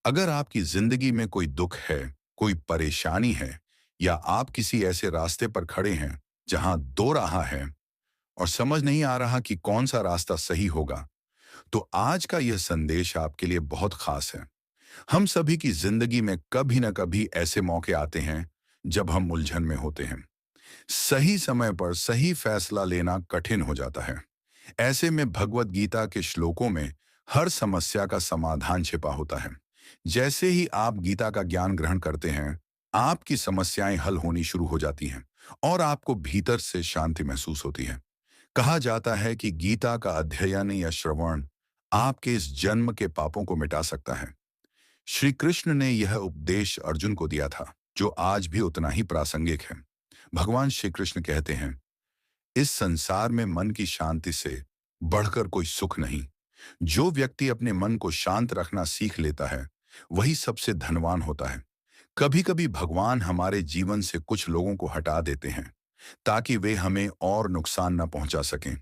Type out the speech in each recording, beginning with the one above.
अगर आपकी जिंदगी में कोई दुख है, कोई परेशानी है, या आप किसी ऐसे रास्ते पर खड़े हैं जहां दो राह है और समझ नहीं आ रहा कि कौन सा रास्ता सही होगा, तो आज का यह संदेश आपके लिए बहुत खास है। हम सभी की जिंदगी में कभी न कभी ऐसे मौके आते हैं जब हम उलझन में होते हैं। सही समय पर सही फैसला लेना कठिन हो जाता है। ऐसे में भगवत गीता के श्लोकों में हर समस्या का समाधान छिपा होता है। जैसे ही आप गीता का ज्ञान ग्रहण करते हैं, आपकी समस्याएं हल होनी शुरू हो जाती हैं और आपको भीतर से शांति महसूस होती है। कहा जाता है कि गीता का अध्ययन या श्रवण आपके इस जन्म के पापों को मिटा सकता है। श्री कृष्ण ने यह उपदेश अर्जुन को दिया था, जो आज भी उतना ही प्रासंगिक है। भगवान श्री कृष्ण कहते हैं, इस संसार में मन की शांति से बढ़कर कोई सुख नहीं। जो व्यक्ति अपने मन को शांत रखना सीख लेता है, वही सबसे धनवान होता है। कभी कभी भगवान हमारे जीवन से कुछ लोगों को हटा देते हैं ताकि वे हमें और नुकसान न पहुंचा सकें।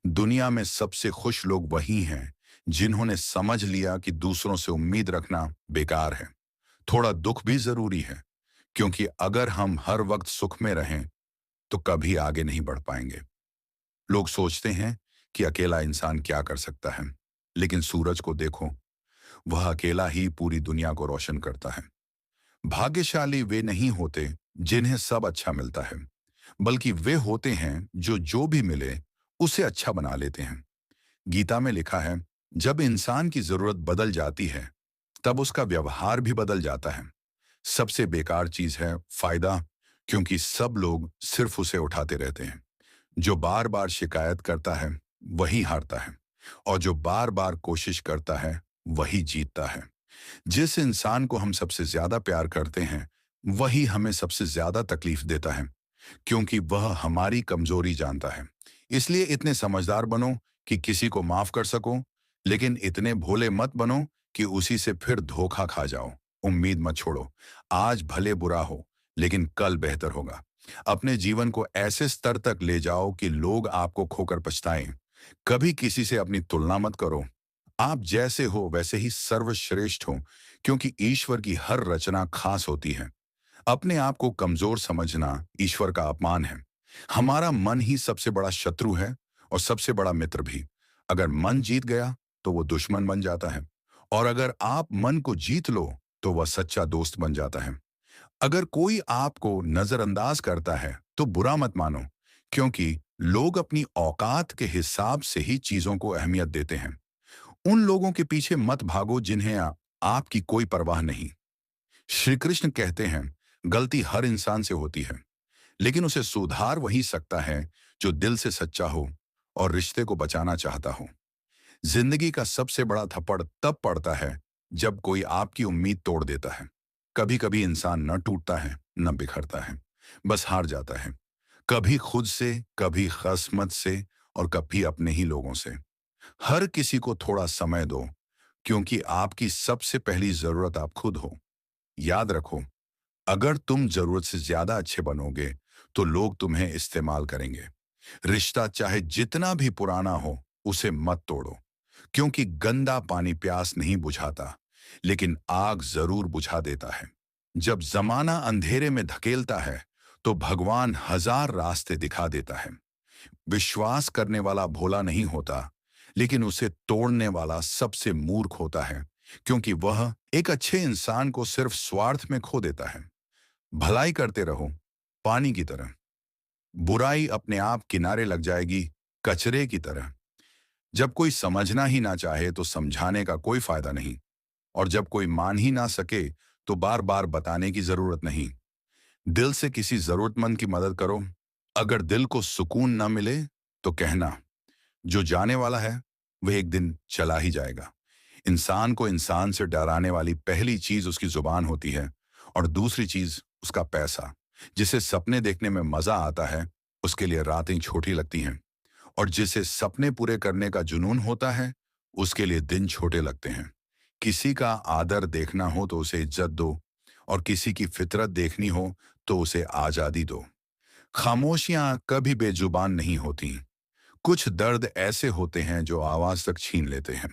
दुनिया में सबसे खुश लोग वही हैं जिन्होंने समझ लिया कि दूसरों से उम्मीद रखना बेकार है। थोड़ा दुख भी जरूरी है, क्योंकि अगर हम हर वक्त सुख में रहें तो कभी आगे नहीं बढ़ पाएंगे। लोग सोचते हैं कि अकेला इंसान क्या कर सकता है, लेकिन सूरज को देखो, वह अकेला ही पूरी दुनिया को रोशन करता है। भाग्यशाली वे नहीं होते जिन्हें सब अच्छा मिलता है, बल्कि वे होते हैं जो जो भी मिले उसे अच्छा बना लेते हैं। गीता में लिखा है, जब इंसान की जरूरत बदल जाती है तब उसका व्यवहार भी बदल जाता है। सबसे बेकार चीज है फायदा, क्योंकि सब लोग सिर्फ उसे उठाते रहते हैं। जो बार बार शिकायत करता है वही हारता है, और जो बार बार कोशिश करता है वही जीतता है। जिस इंसान को हम सबसे ज्यादा प्यार करते हैं वही हमें सबसे ज्यादा तकलीफ देता है, क्योंकि वह हमारी कमजोरी जानता है। इसलिए इतने समझदार बनो कि किसी को माफ कर सको, लेकिन इतने भोले मत बनो कि उसी से फिर धोखा खा जाओ। उम्मीद मत छोड़ो, आज भले बुरा हो लेकिन कल बेहतर होगा। अपने जीवन को ऐसे स्तर तक ले जाओ कि लोग आपको खोकर पछताएं। कभी किसी से अपनी तुलना मत करो। आप जैसे हो वैसे ही सर्वश्रेष्ठ हो, क्योंकि ईश्वर की हर रचना खास होती है। अपने आप को कमजोर समझना ईश्वर का अपमान है। हमारा मन ही सबसे बड़ा शत्रु है और सबसे बड़ा मित्र भी। अगर मन जीत गया तो वो दुश्मन बन जाता है, और अगर आप मन को जीत लो तो वह सच्चा दोस्त बन जाता है। अगर कोई आपको नजरअंदाज करता है तो बुरा मत मानो, क्योंकि लोग अपनी औकात के हिसाब से ही चीजों को अहमियत देते हैं। उन लोगों के पीछे मत भागो जिन्हें आपकी कोई परवाह नहीं। श्री कृष्ण कहते हैं, गलती हर इंसान से होती है, लेकिन उसे सुधार वही सकता है जो दिल से सच्चा हो और रिश्ते को बचाना चाहता हो। जिंदगी का सबसे बड़ा थप्पड़ तब पड़ता है जब कोई आपकी उम्मीद तोड़ देता है। कभी कभी इंसान न टूटता है न बिखरता है, बस हार जाता है। कभी खुद से, कभी किस्मत से, और कभी अपने ही लोगों से। हर किसी को थोड़ा समय दो, क्योंकि आपकी सबसे पहली जरूरत आप खुद हो। याद रखो, अगर तुम जरूरत से ज्यादा अच्छे बनोगे तो लोग तुम्हें इस्तेमाल करेंगे। रिश्ता चाहे जितना भी पुराना हो, उसे मत तोड़ो, क्योंकि गंदा पानी प्यास नहीं बुझाता, लेकिन आग जरूर बुझा देता है। जब जमाना अंधेरे में धकेलता है तो भगवान हजार रास्ते दिखा देता है। विश्वास करने वाला भोला नहीं होता, लेकिन उसे तोड़ने वाला सबसे मूर्ख होता है, क्योंकि वह एक अच्छे इंसान को सिर्फ स्वार्थ में खो देता है। भलाई करते रहो, पानी की तरह। बुराई अपने आप किनारे लग जाएगी, कचरे की तरह। जब कोई समझना ही ना चाहे तो समझाने का कोई फायदा नहीं, और जब कोई मान ही ना सके तो बार बार बताने की जरूरत नहीं। दिल से किसी जरूरतमंद की मदद करो। अगर दिल को सुकून ना मिले तो कहना, जो जाने वाला है वह एक दिन चला ही जाएगा। इंसान को इंसान से डराने वाली पहली चीज उसकी जुबान होती है, और दूसरी चीज उसका पैसा। जिसे सपने देखने में मजा आता है, उसके लिए रातें छोटी लगती हैं, और जिसे सपने पूरे करने का जुनून होता है, उसके लिए दिन छोटे लगते हैं। किसी का आदर देखना हो तो उसे इज्जत दो, और किसी की फितरत देखनी हो तो उसे आजादी दो। खामोशियां कभी बेजुबान नहीं होती। कुछ दर्द ऐसे होते हैं जो आवाज तक छीन लेते हैं।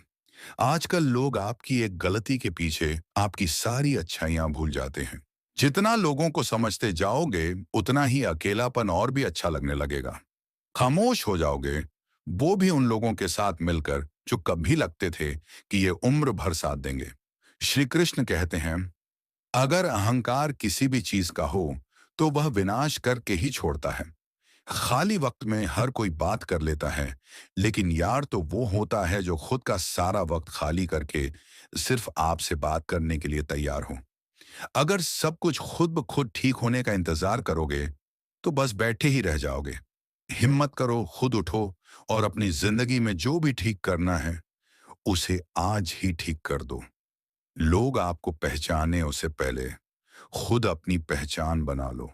आजकल लोग आपकी एक गलती के पीछे आपकी सारी अच्छाइयां भूल जाते हैं। जितना लोगों को समझते जाओगे, उतना ही अकेलापन और भी अच्छा लगने लगेगा। खामोश हो जाओगे, वो भी उन लोगों के साथ मिलकर जो कभी लगते थे कि ये उम्र भर साथ देंगे। श्री कृष्ण कहते हैं, अगर अहंकार किसी भी चीज का हो, तो वह विनाश करके ही छोड़ता है। खाली वक्त में हर कोई बात कर लेता है, लेकिन यार तो वो होता है जो खुद का सारा वक्त खाली करके सिर्फ आपसे बात करने के लिए तैयार हो। अगर सब कुछ खुद ब खुद ठीक होने का इंतजार करोगे, तो बस बैठे ही रह जाओगे। हिम्मत करो, खुद उठो और अपनी जिंदगी में जो भी ठीक करना है, उसे आज ही ठीक कर दो। लोग आपको पहचाने उससे पहले खुद अपनी पहचान बना लो।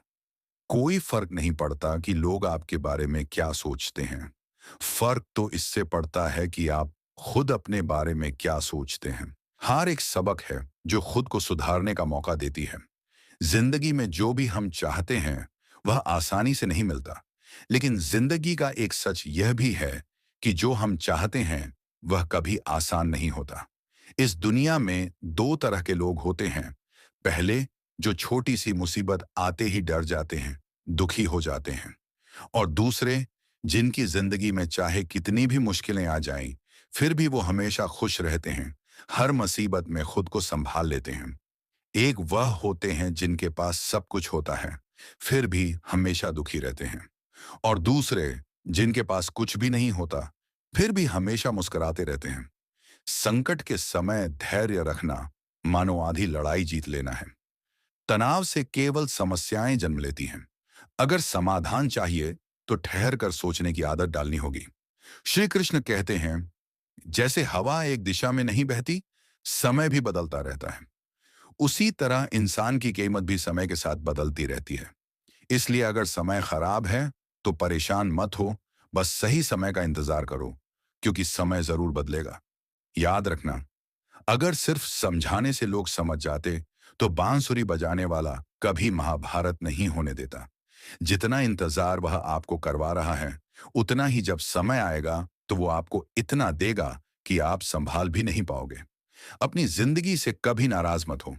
कोई फर्क नहीं पड़ता कि लोग आपके बारे में क्या सोचते हैं। फर्क तो इससे पड़ता है कि आप खुद अपने बारे में क्या सोचते हैं। हर एक सबक है जो खुद को सुधारने का मौका देती है। जिंदगी में जो भी हम चाहते हैं, वह आसानी से नहीं मिलता। लेकिन जिंदगी का एक सच यह भी है कि जो हम चाहते हैं, वह कभी आसान नहीं होता। इस दुनिया में दो तरह के लोग होते हैं। पहले, जो छोटी सी मुसीबत आते ही डर जाते हैं, दुखी हो जाते हैं। और दूसरे, जिनकी जिंदगी में चाहे कितनी भी मुश्किलें आ जाएं, फिर भी वो हमेशा खुश रहते हैं, हर मुसीबत में खुद को संभाल लेते हैं। एक वह होते हैं जिनके पास सब कुछ होता है, फिर भी हमेशा दुखी रहते हैं। और दूसरे, जिनके पास कुछ भी नहीं होता, फिर भी हमेशा मुस्कुराते रहते हैं। संकट के समय धैर्य रखना मानो आधी लड़ाई जीत लेना है। तनाव से केवल समस्याएं जन्म लेती हैं। अगर समाधान चाहिए, तो ठहर कर सोचने की आदत डालनी होगी। श्री कृष्ण कहते हैं, जैसे हवा एक दिशा में नहीं बहती, समय भी बदलता रहता है। उसी तरह इंसान की कीमत भी समय के साथ बदलती रहती है। इसलिए अगर समय खराब है, तो परेशान मत हो, बस सही समय का इंतजार करो, क्योंकि समय जरूर बदलेगा। याद रखना, अगर सिर्फ समझाने से लोग समझ जाते, तो बांसुरी बजाने वाला कभी महाभारत नहीं होने देता। जितना इंतजार वह आपको करवा रहा है, उतना ही जब समय आएगा, तो वो आपको इतना देगा कि आप संभाल भी नहीं पाओगे। अपनी जिंदगी से कभी नाराज मत हो,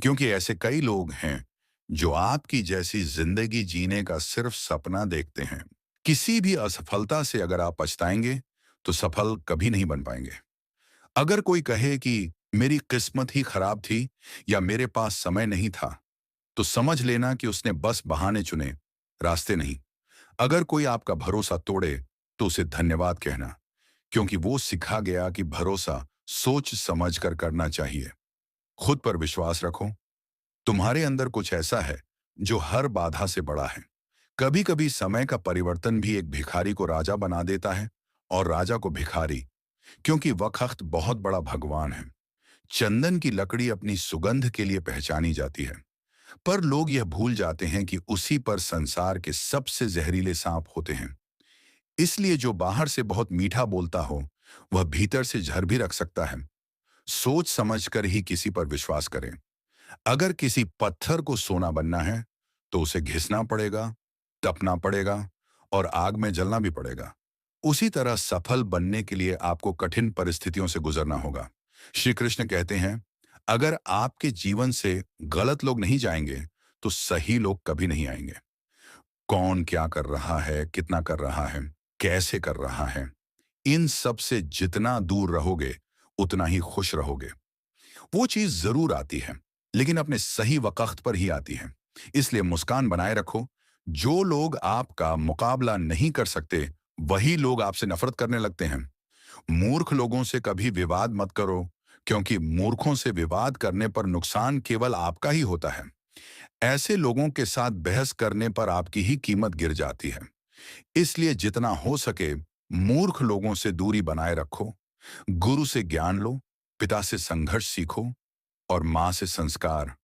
क्योंकि ऐसे कई लोग हैं जो आपकी जैसी जिंदगी जीने का सिर्फ सपना देखते हैं। किसी भी असफलता से अगर आप पछताएंगे, तो सफल कभी नहीं बन पाएंगे। अगर कोई कहे कि मेरी किस्मत ही खराब थी या मेरे पास समय नहीं था, तो समझ लेना कि उसने बस बहाने चुने, रास्ते नहीं। अगर कोई आपका भरोसा तोड़े, तो उसे धन्यवाद कहना, क्योंकि वो सिखा गया कि भरोसा सोच समझ कर करना चाहिए। खुद पर विश्वास रखो। तुम्हारे अंदर कुछ ऐसा है जो हर बाधा से बड़ा है। कभी कभी समय का परिवर्तन भी एक भिखारी को राजा बना देता है, और राजा को भिखारी, क्योंकि वक्त बहुत बड़ा भगवान है। चंदन की लकड़ी अपनी सुगंध के लिए पहचानी जाती है, पर लोग यह भूल जाते हैं कि उसी पर संसार के सबसे जहरीले सांप होते हैं। इसलिए जो बाहर से बहुत मीठा बोलता हो, वह भीतर से जहर भी रख सकता है। सोच समझकर ही किसी पर विश्वास करें। अगर किसी पत्थर को सोना बनना है, तो उसे घिसना पड़ेगा, तपना पड़ेगा और आग में जलना भी पड़ेगा। उसी तरह सफल बनने के लिए आपको कठिन परिस्थितियों से गुजरना होगा। श्री कृष्ण कहते हैं, अगर आपके जीवन से गलत लोग नहीं जाएंगे, तो सही लोग कभी नहीं आएंगे। कौन क्या कर रहा है, कितना कर रहा है, कैसे कर रहा है, इन सब से जितना दूर रहोगे, उतना ही खुश रहोगे। वो चीज जरूर आती है, लेकिन अपने सही वक्त पर ही आती है। इसलिए मुस्कान बनाए रखो। जो लोग आपका मुकाबला नहीं कर सकते, वही लोग आपसे नफरत करने लगते हैं। मूर्ख लोगों से कभी विवाद मत करो, क्योंकि मूर्खों से विवाद करने पर नुकसान केवल आपका ही होता है। ऐसे लोगों के साथ बहस करने पर आपकी ही कीमत गिर जाती है। इसलिए जितना हो सके, मूर्ख लोगों से दूरी बनाए रखो। गुरु से ज्ञान लो, पिता से संघर्ष सीखो और मां से संस्कार।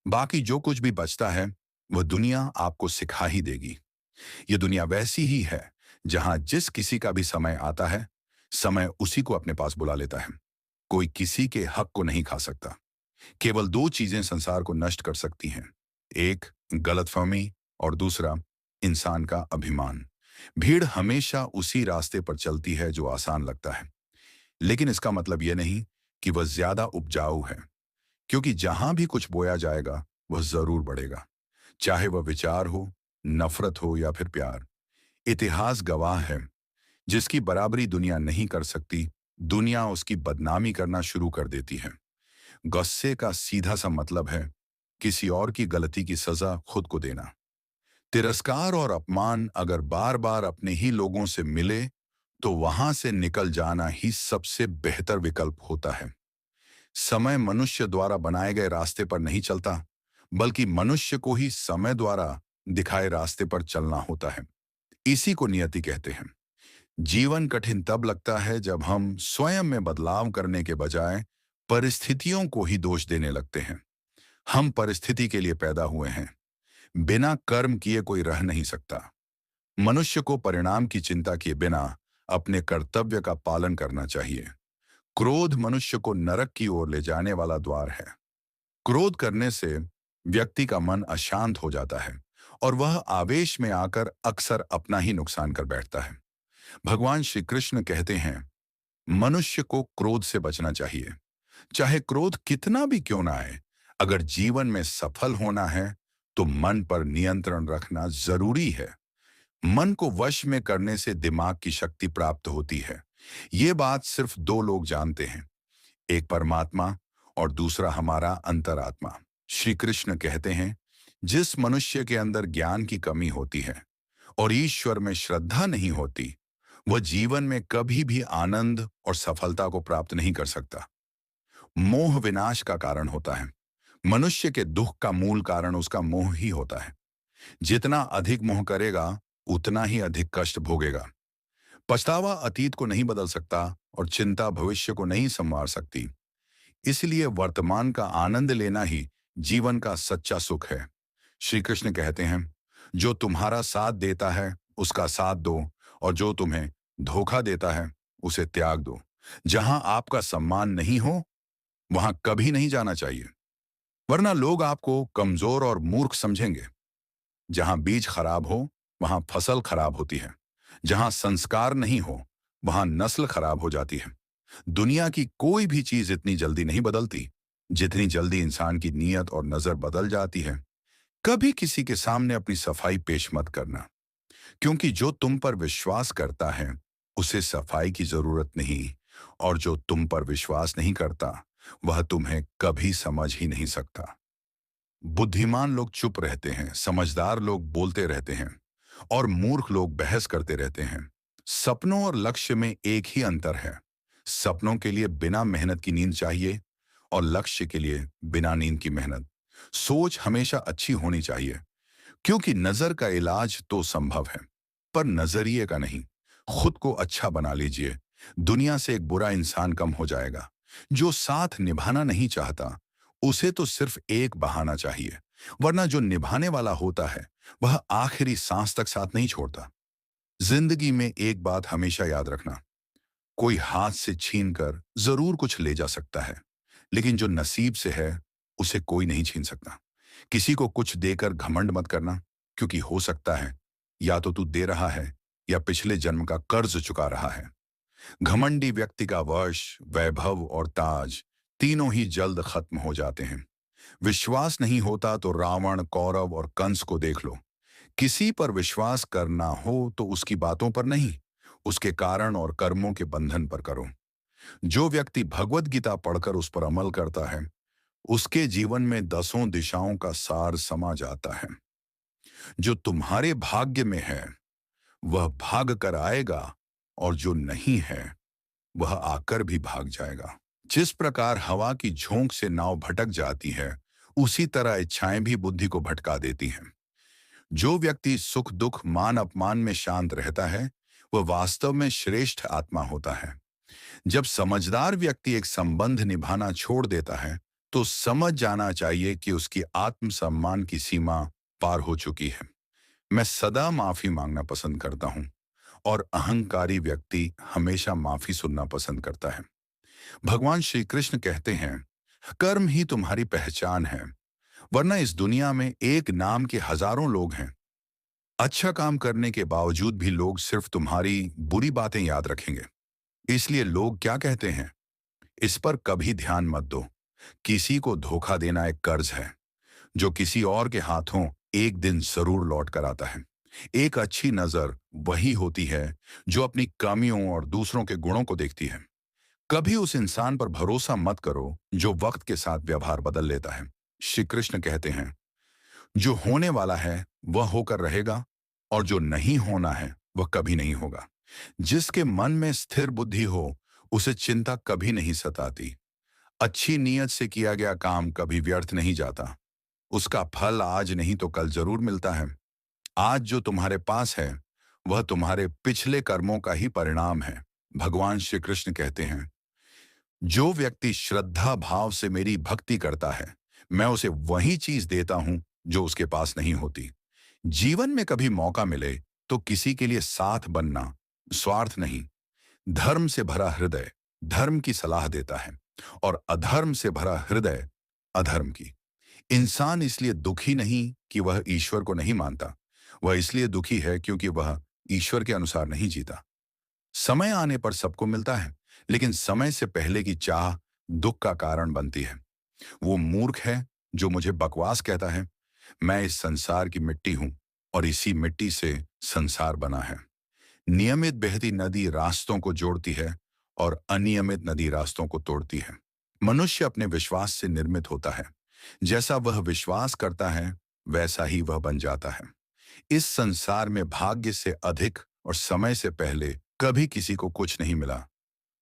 बाकी जो कुछ भी बचता है, वह दुनिया आपको सिखा ही देगी। ये दुनिया वैसी ही है, जहां जिस किसी का भी समय आता है, समय उसी को अपने पास बुला लेता है। कोई किसी के हक को नहीं खा सकता। केवल दो चीजें संसार को नष्ट कर सकती हैं, एक गलतफहमी और दूसरा इंसान का अभिमान। भीड़ हमेशा उसी रास्ते पर चलती है जो आसान लगता है। लेकिन इसका मतलब यह नहीं कि वह ज्यादा उपजाऊ है, क्योंकि जहां भी कुछ बोया जाएगा वह जरूर बढ़ेगा, चाहे वह विचार हो, नफरत हो या फिर प्यार। इतिहास गवाह है, जिसकी बराबरी दुनिया नहीं कर सकती, दुनिया उसकी बदनामी करना शुरू कर देती है। गुस्से का सीधा सा मतलब है किसी और की गलती की सजा खुद को देना। तिरस्कार और अपमान अगर बार बार अपने ही लोगों से मिले तो वहां से निकल जाना ही सबसे बेहतर विकल्प होता है। समय मनुष्य द्वारा बनाए गए रास्ते पर नहीं चलता, बल्कि मनुष्य को ही समय द्वारा दिखाए रास्ते पर चलना होता है। इसी को नियति कहते हैं। जीवन कठिन तब लगता है जब हम स्वयं में बदलाव करने के बजाय परिस्थितियों को ही दोष देने लगते हैं। हम परिस्थिति के लिए पैदा हुए हैं, बिना कर्म किए कोई रह नहीं सकता। मनुष्य को परिणाम की चिंता किए बिना अपने कर्तव्य का पालन करना चाहिए। क्रोध मनुष्य को नरक की ओर ले जाने वाला द्वार है। क्रोध करने से व्यक्ति का मन अशांत हो जाता है और वह आवेश में आकर अक्सर अपना ही नुकसान कर बैठता है। भगवान श्री कृष्ण कहते हैं, मनुष्य को क्रोध से बचना चाहिए, चाहे क्रोध कितना भी क्यों ना आए। अगर जीवन में सफल होना है तो मन पर नियंत्रण रखना जरूरी है। मन को वश में करने से दिमाग की शक्ति प्राप्त होती है। ये बात सिर्फ दो लोग जानते हैं, एक परमात्मा और दूसरा हमारा अंतरात्मा। श्री कृष्ण कहते हैं, जिस मनुष्य के अंदर ज्ञान की कमी होती है और ईश्वर में श्रद्धा नहीं होती, वह जीवन में कभी भी आनंद और सफलता को प्राप्त नहीं कर सकता। मोह विनाश का कारण होता है। मनुष्य के दुख का मूल कारण उसका मोह ही होता है। जितना अधिक मोह करेगा उतना ही अधिक कष्ट भोगेगा। पछतावा अतीत को नहीं बदल सकता और चिंता भविष्य को नहीं संवार सकती। इसलिए वर्तमान का आनंद लेना ही जीवन का सच्चा सुख है। श्री कृष्ण कहते हैं, जो तुम्हारा साथ देता है उसका साथ दो, और जो तुम्हें धोखा देता है उसे त्याग दो। जहां आपका सम्मान नहीं हो वहां कभी नहीं जाना चाहिए, वरना लोग आपको कमजोर और मूर्ख समझेंगे। जहां बीज खराब हो वहां फसल खराब होती है। जहां संस्कार नहीं हो वहां नस्ल खराब हो जाती है। दुनिया की कोई भी चीज इतनी जल्दी नहीं बदलती जितनी जल्दी इंसान की नीयत और नजर बदल जाती है। कभी किसी के सामने अपनी सफाई पेश मत करना, क्योंकि जो तुम पर विश्वास करता है उसे सफाई की जरूरत नहीं, और जो तुम पर विश्वास नहीं करता वह तुम्हें कभी समझ ही नहीं सकता। बुद्धिमान लोग चुप रहते हैं, समझदार लोग बोलते रहते हैं और मूर्ख लोग बहस करते रहते हैं। सपनों और लक्ष्य में एक ही अंतर है। सपनों के लिए बिना मेहनत की नींद चाहिए और लक्ष्य के लिए बिना नींद की मेहनत। सोच हमेशा अच्छी होनी चाहिए, क्योंकि नजर का इलाज तो संभव है, पर नजरिए का नहीं। खुद को अच्छा बना लीजिए, दुनिया से एक बुरा इंसान कम हो जाएगा। जो साथ निभाना नहीं चाहता उसे तो सिर्फ एक बहाना चाहिए, वरना जो निभाने वाला होता है वह आखिरी सांस तक साथ नहीं छोड़ता। जिंदगी में एक बात हमेशा याद रखना, कोई हाथ से छीन कर जरूर कुछ ले जा सकता है, लेकिन जो नसीब से है उसे कोई नहीं छीन सकता। किसी को कुछ देकर घमंड मत करना, क्योंकि हो सकता है या तो तू दे रहा है या पिछले जन्म का कर्ज चुका रहा है। घमंडी व्यक्ति का वश, वैभव और ताज तीनों ही जल्द खत्म हो जाते हैं। विश्वास नहीं होता तो रावण, कौरव और कंस को देख लो। किसी पर विश्वास करना हो तो उसकी बातों पर नहीं, उसके कारण और कर्मों के बंधन पर करो। जो व्यक्ति भगवत गीता पढ़कर उस पर अमल करता है उसके जीवन में 10 दिशाओं का सार समा जाता है। जो तुम्हारे भाग्य में है वह भाग कर आएगा, और जो नहीं है वह आकर भी भाग जाएगा। जिस प्रकार हवा की झोंक से नाव भटक जाती है, उसी तरह इच्छाएं भी बुद्धि को भटका देती हैं। जो व्यक्ति सुख दुख मान अपमान में शांत रहता है वह वास्तव में श्रेष्ठ आत्मा होता है। जब समझदार व्यक्ति एक संबंध निभाना छोड़ देता है तो समझ जाना चाहिए कि उसकी आत्मसम्मान की सीमा पार हो चुकी है। मैं सदा माफी मांगना पसंद करता हूं, और अहंकारी व्यक्ति हमेशा माफी सुनना पसंद करता है। भगवान श्री कृष्ण कहते हैं, कर्म ही तुम्हारी पहचान है, वरना इस दुनिया में एक नाम के हजारों लोग हैं। अच्छा काम करने के बावजूद भी लोग सिर्फ तुम्हारी बुरी बातें याद रखेंगे। इसलिए लोग क्या कहते हैं, इस पर कभी ध्यान मत दो। किसी को धोखा देना एक कर्ज है जो किसी और के हाथों एक दिन जरूर लौट कर आता है। एक अच्छी नजर वही होती है जो अपनी कमियों और दूसरों के गुणों को देखती है। कभी उस इंसान पर भरोसा मत करो जो वक्त के साथ व्यवहार बदल लेता है। श्री कृष्ण कहते हैं, जो होने वाला है वह होकर रहेगा, और जो नहीं होना है वह कभी नहीं होगा। जिसके मन में स्थिर बुद्धि हो उसे चिंता कभी नहीं सताती। अच्छी नीयत से किया गया काम कभी व्यर्थ नहीं जाता। उसका फल आज नहीं तो कल जरूर मिलता है। आज जो तुम्हारे पास है वह तुम्हारे पिछले कर्मों का ही परिणाम है। भगवान श्री कृष्ण कहते हैं, जो व्यक्ति श्रद्धा भाव से मेरी भक्ति करता है, मैं उसे वही चीज देता हूं जो उसके पास नहीं होती। जीवन में कभी मौका मिले तो किसी के लिए साथ बनना, स्वार्थ नहीं। धर्म से भरा हृदय धर्म की सलाह देता है, और अधर्म से भरा हृदय अधर्म की। इंसान इसलिए दुखी नहीं कि वह ईश्वर को नहीं मानता, वह इसलिए दुखी है क्योंकि वह ईश्वर के अनुसार नहीं जीता। समय आने पर सबको मिलता है, लेकिन समय से पहले की चाह दुख का कारण बनती है। वो मूर्ख है जो मुझे बकवास कहता है। मैं इस संसार की मिट्टी हूं, और इसी मिट्टी से संसार बना है। नियमित बहती नदी रास्तों को जोड़ती है, और अनियमित नदी रास्तों को तोड़ती है। मनुष्य अपने विश्वास से निर्मित होता है। जैसा वह विश्वास करता है वैसा ही वह बन जाता है। इस संसार में भाग्य से अधिक और समय से पहले कभी किसी को कुछ नहीं मिला,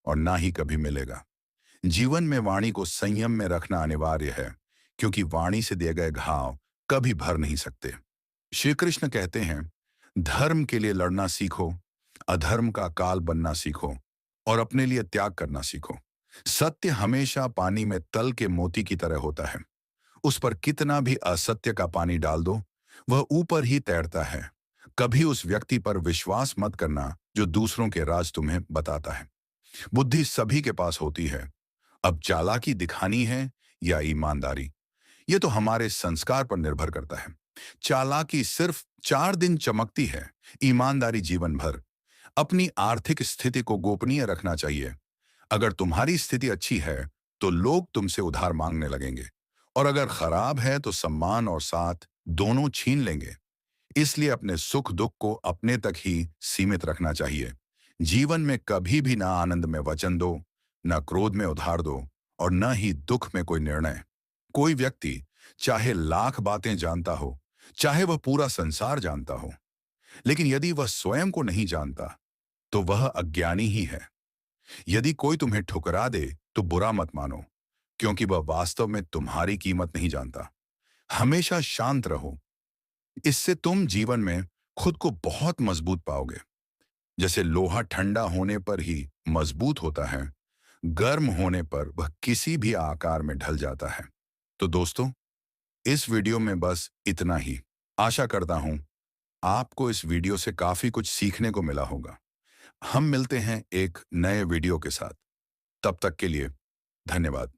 और ना ही कभी मिलेगा। जीवन में वाणी को संयम में रखना अनिवार्य है, क्योंकि वाणी से दिए गए घाव कभी भर नहीं सकते। श्री कृष्ण कहते हैं, धर्म के लिए लड़ना सीखो, अधर्म का काल बनना सीखो, और अपने लिए त्याग करना सीखो। सत्य हमेशा पानी में तल के मोती की तरह होता है। उस पर कितना भी असत्य का पानी डाल दो, वह ऊपर ही तैरता है। कभी उस व्यक्ति पर विश्वास मत करना जो दूसरों के राज तुम्हें बताता है। बुद्धि सभी के पास होती है। अब चालाकी दिखानी है या ईमानदारी, ये तो हमारे संस्कार पर निर्भर करता है। चालाकी सिर्फ 4 दिन चमकती है, ईमानदारी जीवन भर। अपनी आर्थिक स्थिति को गोपनीय रखना चाहिए। अगर तुम्हारी स्थिति अच्छी है तो लोग तुमसे उधार मांगने लगेंगे, और अगर खराब है तो सम्मान और साथ दोनों छीन लेंगे। इसलिए अपने सुख दुख को अपने तक ही सीमित रखना चाहिए। जीवन में कभी भी ना आनंद में वचन दो, न क्रोध में उधार दो, और न ही दुख में कोई निर्णय। कोई व्यक्ति चाहे लाख बातें जानता हो, चाहे वह पूरा संसार जानता हो, लेकिन यदि वह स्वयं को नहीं जानता तो वह अज्ञानी ही है। यदि कोई तुम्हें ठुकरा दे तो बुरा मत मानो, क्योंकि वह वास्तव में तुम्हारी कीमत नहीं जानता। हमेशा शांत रहो। इससे तुम जीवन में खुद को बहुत मजबूत पाओगे। जैसे लोहा ठंडा होने पर ही मजबूत होता है, गर्म होने पर वह किसी भी आकार में ढल जाता है। तो दोस्तों, इस वीडियो में बस इतना ही। आशा करता हूं आपको इस वीडियो से काफी कुछ सीखने को मिला होगा। हम मिलते हैं एक नए वीडियो के साथ। तब तक के लिए धन्यवाद।